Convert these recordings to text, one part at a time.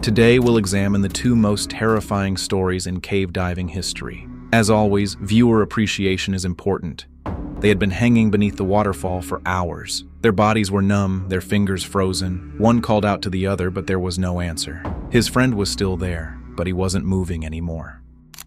Today we'll examine the two most terrifying stories in cave diving history. As always, viewer appreciation is important. They had been hanging beneath the waterfall for hours. Their bodies were numb, their fingers frozen. One called out to the other, but there was no answer. His friend was still there, but he wasn't moving anymore.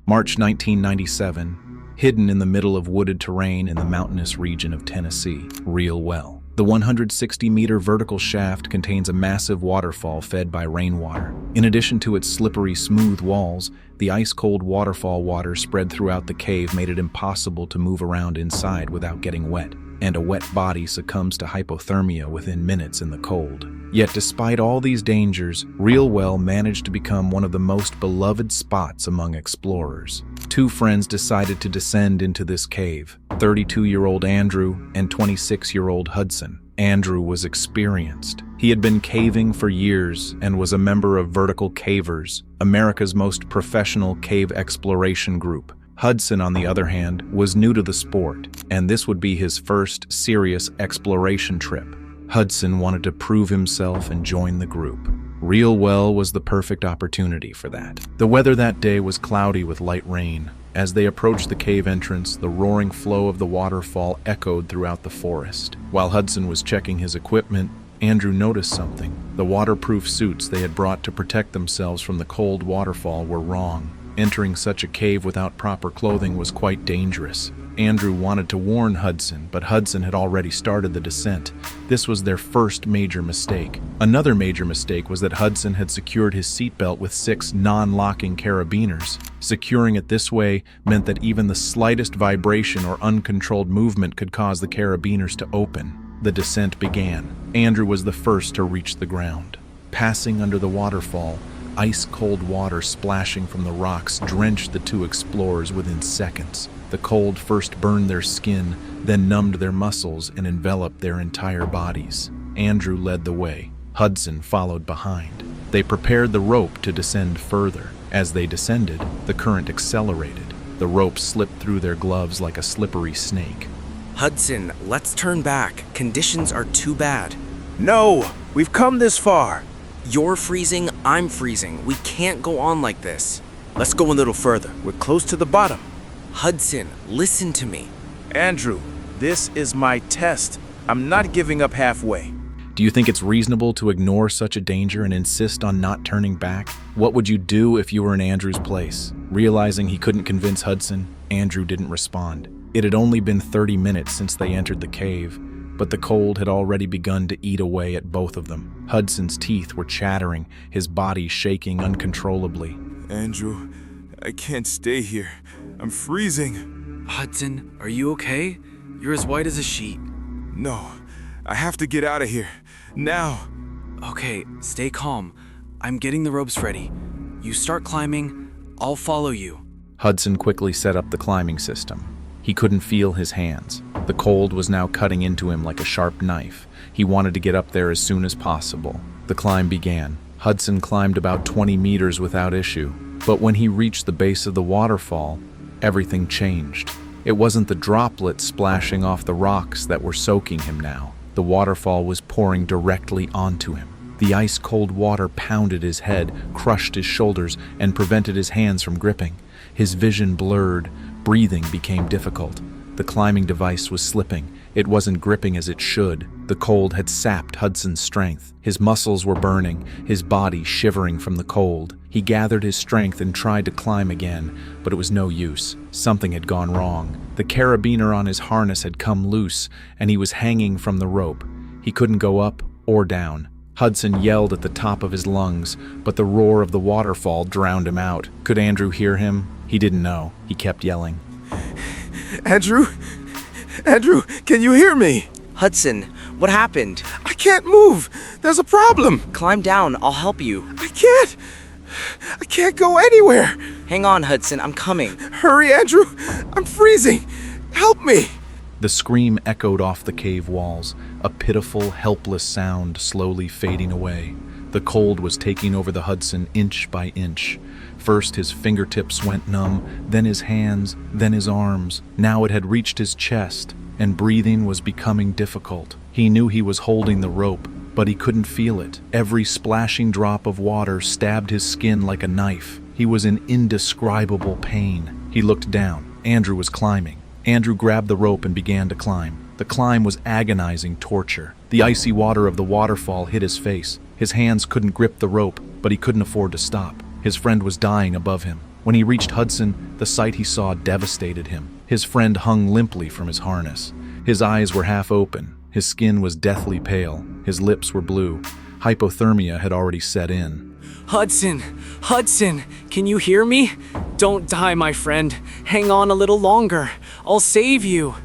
March 1997, hidden in the middle of wooded terrain in the mountainous region of Tennessee, Real Well. The 160-meter vertical shaft contains a massive waterfall fed by rainwater. In addition to its slippery, smooth walls, the ice-cold waterfall water spread throughout the cave made it impossible to move around inside without getting wet, and a wet body succumbs to hypothermia within minutes in the cold. Yet despite all these dangers, Real Well managed to become one of the most beloved spots among explorers. Two friends decided to descend into this cave, 32-year-old Andrew and 26-year-old Hudson. Andrew was experienced. He had been caving for years and was a member of Vertical Cavers, America's most professional cave exploration group. Hudson, on the other hand, was new to the sport, and this would be his first serious exploration trip. Hudson wanted to prove himself and join the group. Real Well was the perfect opportunity for that. The weather that day was cloudy with light rain. As they approached the cave entrance, the roaring flow of the waterfall echoed throughout the forest. While Hudson was checking his equipment, Andrew noticed something. The waterproof suits they had brought to protect themselves from the cold waterfall were wrong. Entering such a cave without proper clothing was quite dangerous. Andrew wanted to warn Hudson, but Hudson had already started the descent. This was their first major mistake. Another major mistake was that Hudson had secured his seatbelt with 6 non-locking carabiners. Securing it this way meant that even the slightest vibration or uncontrolled movement could cause the carabiners to open. The descent began. Andrew was the first to reach the ground. Passing under the waterfall, ice-cold water splashing from the rocks drenched the two explorers within seconds. The cold first burned their skin, then numbed their muscles and enveloped their entire bodies. Andrew led the way. Hudson followed behind. They prepared the rope to descend further. As they descended, the current accelerated. The rope slipped through their gloves like a slippery snake. Hudson, let's turn back. Conditions are too bad. No! We've come this far. You're freezing, I'm freezing. We can't go on like this. Let's go a little further. We're close to the bottom. Hudson, listen to me. Andrew, this is my test. I'm not giving up halfway. Do you think it's reasonable to ignore such a danger and insist on not turning back? What would you do if you were in Andrew's place? Realizing he couldn't convince Hudson, Andrew didn't respond. It had only been 30 minutes since they entered the cave, but the cold had already begun to eat away at both of them. Hudson's teeth were chattering, his body shaking uncontrollably. Andrew, I can't stay here. I'm freezing. Hudson, are you okay? You're as white as a sheet. No, I have to get out of here. Now. Okay, stay calm. I'm getting the ropes ready. You start climbing, I'll follow you. Hudson quickly set up the climbing system. He couldn't feel his hands. The cold was now cutting into him like a sharp knife. He wanted to get up there as soon as possible. The climb began. Hudson climbed about 20 meters without issue. But when he reached the base of the waterfall, everything changed. It wasn't the droplets splashing off the rocks that were soaking him now. The waterfall was pouring directly onto him. The ice-cold water pounded his head, crushed his shoulders, and prevented his hands from gripping. His vision blurred. Breathing became difficult. The climbing device was slipping. It wasn't gripping as it should. The cold had sapped Hudson's strength. His muscles were burning, his body shivering from the cold. He gathered his strength and tried to climb again, but it was no use. Something had gone wrong. The carabiner on his harness had come loose, and he was hanging from the rope. He couldn't go up or down. Hudson yelled at the top of his lungs, but the roar of the waterfall drowned him out. Could Andrew hear him? He didn't know. He kept yelling. Andrew? Andrew, can you hear me? Hudson, what happened? I can't move. There's a problem. Climb down, I'll help you. I can't go anywhere. Hang on, Hudson, I'm coming. Hurry, Andrew. I'm freezing. Help me. The scream echoed off the cave walls, a pitiful, helpless sound slowly fading away. The cold was taking over the Hudson inch by inch. First his fingertips went numb, then his hands, then his arms. Now it had reached his chest, and breathing was becoming difficult. He knew he was holding the rope, but he couldn't feel it. Every splashing drop of water stabbed his skin like a knife. He was in indescribable pain. He looked down. Andrew was climbing. Andrew grabbed the rope and began to climb. The climb was agonizing torture. The icy water of the waterfall hit his face. His hands couldn't grip the rope, but he couldn't afford to stop. His friend was dying above him. When he reached Hudson, the sight he saw devastated him. His friend hung limply from his harness. His eyes were half open. His skin was deathly pale. His lips were blue. Hypothermia had already set in. Hudson! Hudson! Can you hear me? Don't die, my friend. Hang on a little longer. I'll save you.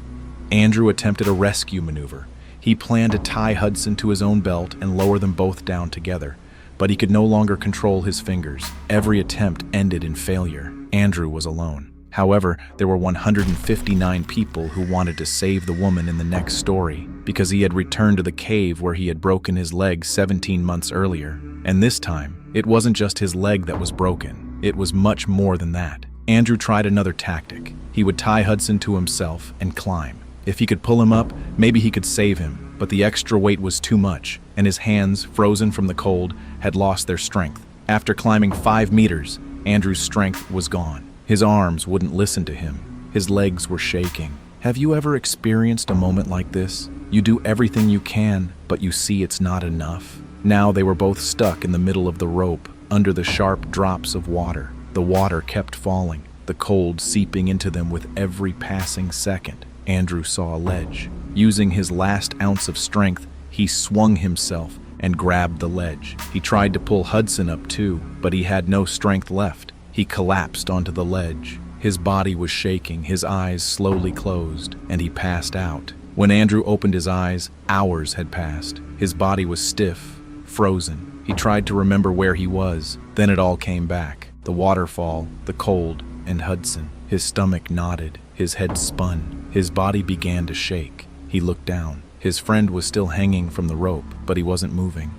Andrew attempted a rescue maneuver. He planned to tie Hudson to his own belt and lower them both down together, but he could no longer control his fingers. Every attempt ended in failure. Andrew was alone. However, there were 159 people who wanted to save the woman in the next story because he had returned to the cave where he had broken his leg 17 months earlier. And this time, it wasn't just his leg that was broken. It was much more than that. Andrew tried another tactic. He would tie Hudson to himself and climb. If he could pull him up, maybe he could save him, but the extra weight was too much, and his hands, frozen from the cold, had lost their strength. After climbing 5 meters, Andrew's strength was gone. His arms wouldn't listen to him. His legs were shaking. Have you ever experienced a moment like this? You do everything you can, but you see it's not enough. Now they were both stuck in the middle of the rope, under the sharp drops of water. The water kept falling, the cold seeping into them with every passing second. Andrew saw a ledge. Using his last ounce of strength, he swung himself and grabbed the ledge. He tried to pull Hudson up too, but he had no strength left. He collapsed onto the ledge. His body was shaking, his eyes slowly closed, and he passed out. When Andrew opened his eyes, hours had passed. His body was stiff, frozen. He tried to remember where he was. Then it all came back. The waterfall, the cold, and Hudson. His stomach knotted. His head spun. His body began to shake. He looked down. His friend was still hanging from the rope, but he wasn't moving.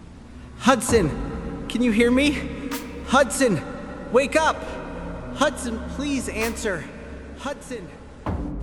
Hudson, can you hear me? Hudson, wake up! Hudson, please answer. Hudson.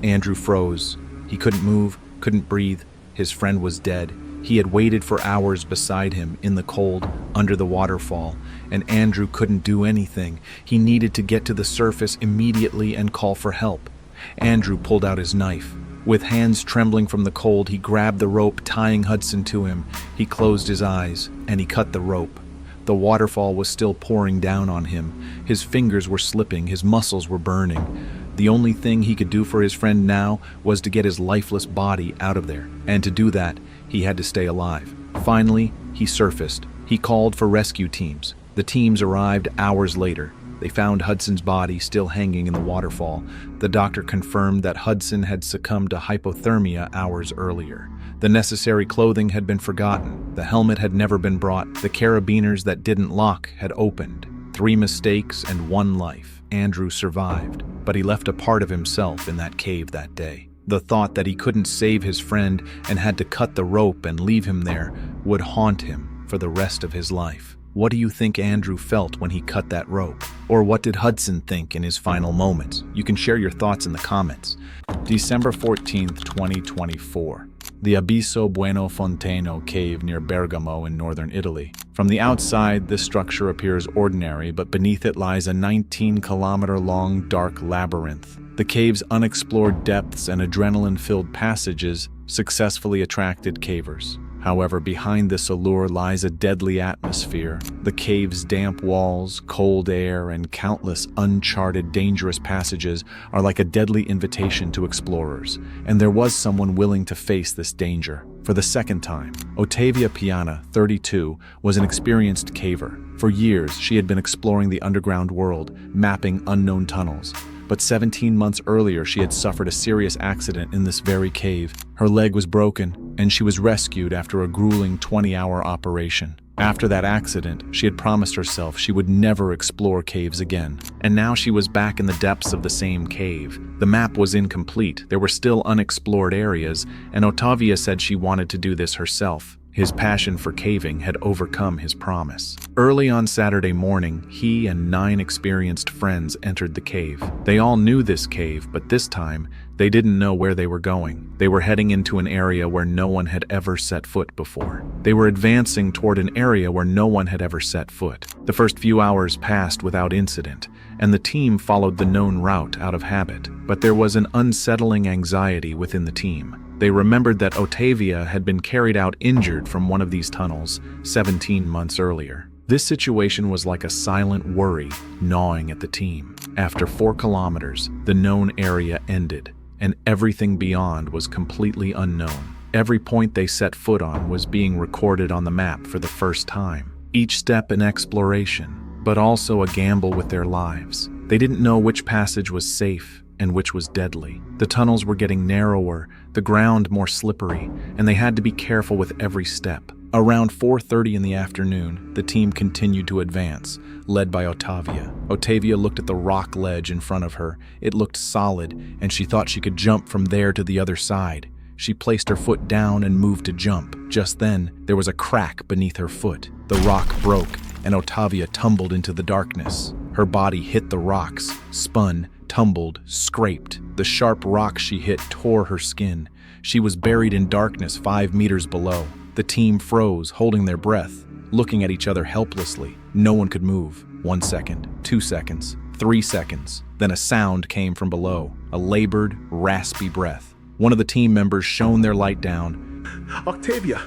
Andrew froze. He couldn't move, couldn't breathe. His friend was dead. He had waited for hours beside him in the cold, under the waterfall, and Andrew couldn't do anything. He needed to get to the surface immediately and call for help. Andrew pulled out his knife. With hands trembling from the cold, he grabbed the rope, tying Hudson to him. He closed his eyes, and he cut the rope. The waterfall was still pouring down on him. His fingers were slipping, his muscles were burning. The only thing he could do for his friend now was to get his lifeless body out of there, and to do that, he had to stay alive. Finally, he surfaced. He called for rescue teams. The teams arrived hours later. They found Hudson's body still hanging in the waterfall. The doctor confirmed that Hudson had succumbed to hypothermia hours earlier. The necessary clothing had been forgotten. The helmet had never been brought. The carabiners that didn't lock had opened. 3 mistakes and 1 life. Andrew survived, but he left a part of himself in that cave that day. The thought that he couldn't save his friend and had to cut the rope and leave him there would haunt him for the rest of his life. What do you think Andrew felt when he cut that rope? Or what did Hudson think in his final moments? You can share your thoughts in the comments. December 14th, 2024. The Abiso Bueno Fonteno cave near Bergamo in northern Italy. From the outside, this structure appears ordinary, but beneath it lies a 19-kilometer-long dark labyrinth. The cave's unexplored depths and adrenaline-filled passages successfully attracted cavers. However, behind this allure lies a deadly atmosphere. The cave's damp walls, cold air, and countless uncharted, dangerous passages are like a deadly invitation to explorers. And there was someone willing to face this danger. For the second time, Otavia Piana, 32, was an experienced caver. For years, she had been exploring the underground world, mapping unknown tunnels. But 17 months earlier, she had suffered a serious accident in this very cave. Her leg was broken, and she was rescued after a grueling 20-hour operation. After that accident, she had promised herself she would never explore caves again. And now she was back in the depths of the same cave. The map was incomplete, there were still unexplored areas, and Otavia said she wanted to do this herself. His passion for caving had overcome his promise. Early on Saturday morning, he and 9 experienced friends entered the cave. They all knew this cave, but this time, they didn't know where they were going. They were heading into an area where no one had ever set foot before. They were advancing toward an area where no one had ever set foot. The first few hours passed without incident, and the team followed the known route out of habit. But there was an unsettling anxiety within the team. They remembered that Otavia had been carried out injured from one of these tunnels 17 months earlier. This situation was like a silent worry gnawing at the team. After 4 kilometers, the known area ended, and everything beyond was completely unknown. Every point they set foot on was being recorded on the map for the first time. Each step an exploration, but also a gamble with their lives. They didn't know which passage was safe and which was deadly. The tunnels were getting narrower, the ground more slippery, and they had to be careful with every step. Around 4:30 in the afternoon, the team continued to advance, led by Otavia. Otavia looked at the rock ledge in front of her. It looked solid, and she thought she could jump from there to the other side. She placed her foot down and moved to jump. Just then, there was a crack beneath her foot. The rock broke, and Otavia tumbled into the darkness. Her body hit the rocks, spun, tumbled, scraped. The sharp rock she hit tore her skin. She was buried in darkness 5 meters below. The team froze, holding their breath, looking at each other helplessly. No one could move. 1 second, 2 seconds, 3 seconds. Then a sound came from below, a labored, raspy breath. One of the team members shone their light down. Octavia!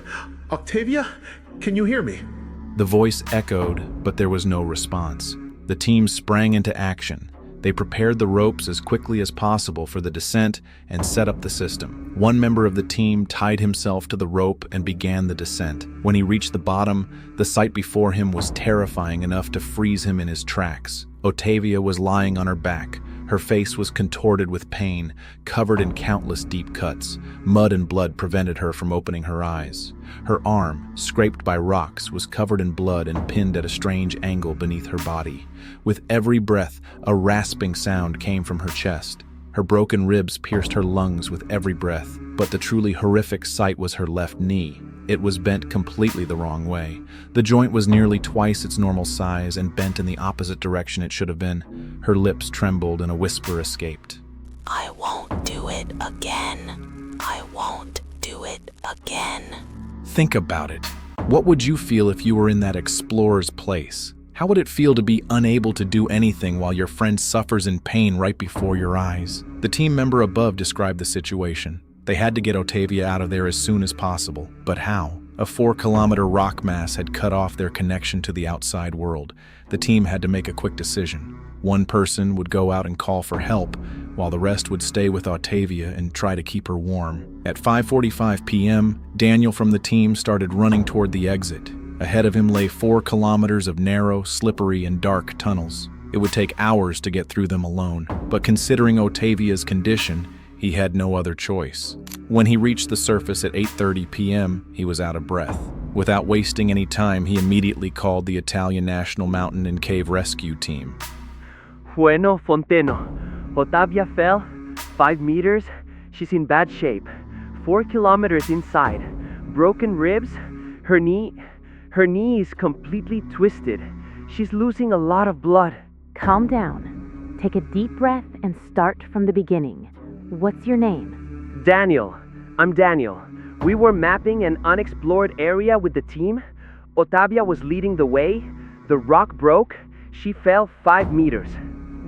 Octavia? Can you hear me? The voice echoed, but there was no response. The team sprang into action. They prepared the ropes as quickly as possible for the descent and set up the system. One member of the team tied himself to the rope and began the descent. When he reached the bottom, the sight before him was terrifying enough to freeze him in his tracks. Otavia was lying on her back. Her face was contorted with pain, covered in countless deep cuts. Mud and blood prevented her from opening her eyes. Her arm, scraped by rocks, was covered in blood and pinned at a strange angle beneath her body. With every breath, a rasping sound came from her chest. Her broken ribs pierced her lungs with every breath, but the truly horrific sight was her left knee. It was bent completely the wrong way. The joint was nearly twice its normal size and bent in the opposite direction it should have been. Her lips trembled and a whisper escaped. I won't do it again. I won't do it again. Think about it. What would you feel if you were in that explorer's place? How would it feel to be unable to do anything while your friend suffers in pain right before your eyes? The team member above described the situation. They had to get Otavia out of there as soon as possible. But how? A 4-kilometer rock mass had cut off their connection to the outside world. The team had to make a quick decision. One person would go out and call for help, while the rest would stay with Otavia and try to keep her warm. At 5:45 p.m., Daniel from the team started running toward the exit. Ahead of him lay 4 kilometers of narrow, slippery, and dark tunnels. It would take hours to get through them alone, but considering Otavia's condition, he had no other choice. When he reached the surface at 8:30 p.m., he was out of breath. Without wasting any time, he immediately called the Italian National Mountain and Cave Rescue Team. Bueno, Fonteno. Otavia fell 5 meters. She's in bad shape. 4 kilometers inside. Broken ribs. Her knee is completely twisted. She's losing a lot of blood. Calm down. Take a deep breath and start from the beginning. What's your name? Daniel. I'm Daniel. We were mapping an unexplored area with the team. Otavia was leading the way. The rock broke. She fell 5 meters.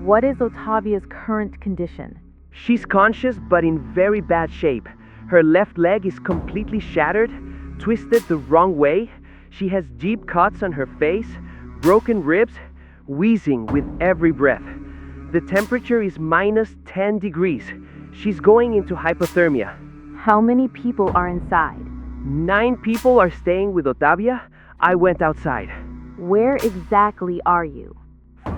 What is Otavia's current condition? She's conscious but in very bad shape. Her left leg is completely shattered, twisted the wrong way. She has deep cuts on her face, broken ribs, wheezing with every breath. The temperature is minus 10 degrees. She's going into hypothermia. How many people are inside? 9 people are staying with Otavia. I went outside. Where exactly are you?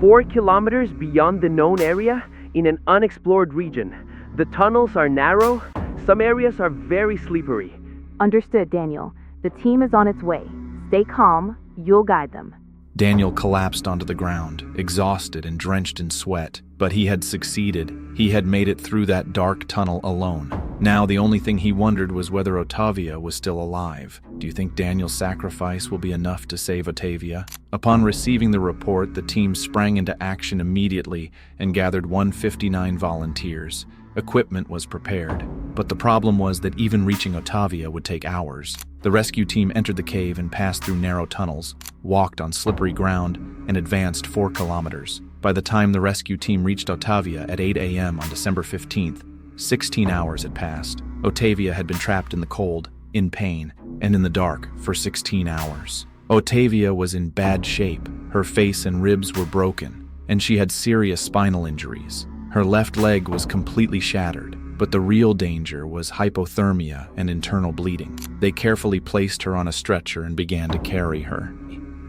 4 kilometers beyond the known area in an unexplored region. The tunnels are narrow. Some areas are very slippery. Understood, Daniel. The team is on its way. Stay calm. You'll guide them. Daniel collapsed onto the ground, exhausted and drenched in sweat. But he had succeeded. He had made it through that dark tunnel alone. Now the only thing he wondered was whether Otavia was still alive. Do you think Daniel's sacrifice will be enough to save Otavia? Upon receiving the report, the team sprang into action immediately and gathered 159 volunteers. Equipment was prepared, but the problem was that even reaching Otavia would take hours. The rescue team entered the cave and passed through narrow tunnels, walked on slippery ground, and advanced 4 kilometers. By the time the rescue team reached Otavia at 8 a.m. on December 15th, 16 hours had passed. Otavia had been trapped in the cold, in pain, and in the dark for 16 hours. Otavia was in bad shape. Her face and ribs were broken, and she had serious spinal injuries. Her left leg was completely shattered, but the real danger was hypothermia and internal bleeding. They carefully placed her on a stretcher and began to carry her.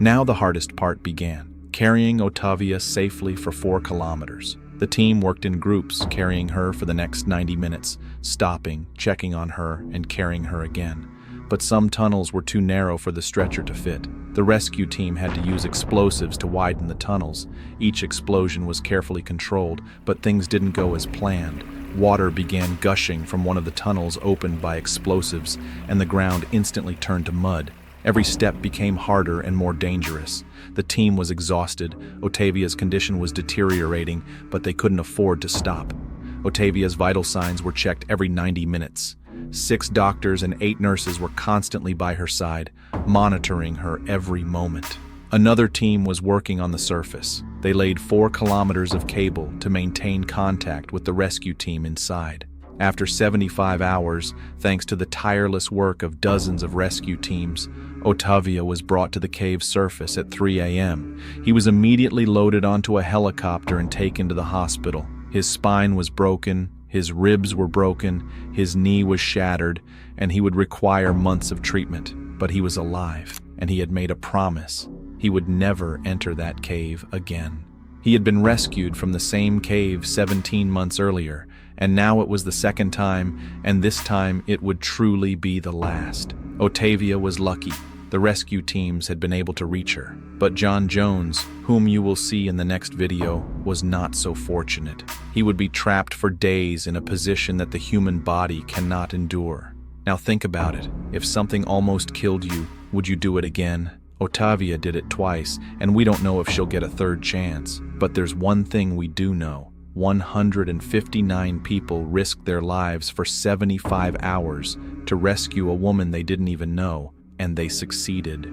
Now the hardest part began, carrying Otavia safely for 4 kilometers. The team worked in groups, carrying her for the next 90 minutes, stopping, checking on her, and carrying her again. But some tunnels were too narrow for the stretcher to fit. The rescue team had to use explosives to widen the tunnels. Each explosion was carefully controlled, but things didn't go as planned. Water began gushing from one of the tunnels opened by explosives, and the ground instantly turned to mud. Every step became harder and more dangerous. The team was exhausted. Otavia's condition was deteriorating, but they couldn't afford to stop. Otavia's vital signs were checked every 90 minutes. 6 doctors and 8 nurses were constantly by her side, monitoring her every moment. Another team was working on the surface. They laid 4 kilometers of cable to maintain contact with the rescue team inside. After 75 hours, thanks to the tireless work of dozens of rescue teams, Otavia was brought to the cave's surface at 3 a.m. He was immediately loaded onto a helicopter and taken to the hospital. His spine was broken, his ribs were broken, his knee was shattered, and he would require months of treatment. But he was alive, and he had made a promise. He would never enter that cave again. He had been rescued from the same cave 17 months earlier, and now it was the second time, and this time it would truly be the last. Otavia was lucky. The rescue teams had been able to reach her. But John Jones, whom you will see in the next video, was not so fortunate. He would be trapped for days in a position that the human body cannot endure. Now think about it. If something almost killed you, would you do it again? Otavia did it twice, and we don't know if she'll get a third chance. But there's one thing we do know. 159 people risked their lives for 75 hours to rescue a woman they didn't even know, and they succeeded.